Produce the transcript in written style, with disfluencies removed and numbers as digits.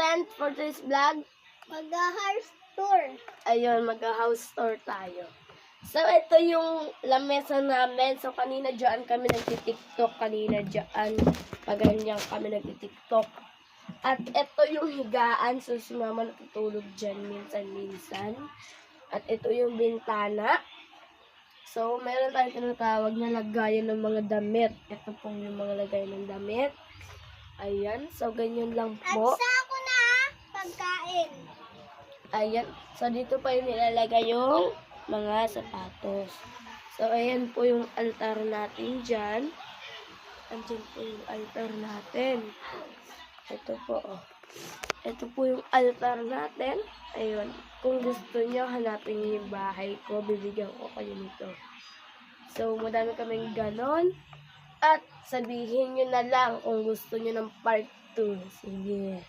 content for this vlog? Mag-house tour. Ayun, mag-house tour tayo. So, ito yung lamesa namin. So, kanina dyan kami nagtitiktok. Kanina dyan, paganyan kami nagtitiktok. At ito yung higaan. So, si mama natutulog dyan minsan-minsan. At ito yung bintana. So, meron tayong tinatawag na lagayan ng mga damit. Ito pong yung mga lagayan ng damit. Ayan. So, ganyan lang At po. sa ako na pagkain. Ayan. So, dito pa yung nilalagay yung mga sapatos. So, ayan po yung altar natin dyan. Andyan po yung altar natin. Ito po, oh. Ito po yung altar natin. Ayun. Kung gusto nyo, hanapin nyo yung bahay ko. Bibigyan ko kayo nito. So, madami kaming ganon. At sabihin nyo na lang kung gusto nyo ng part 2. Sige.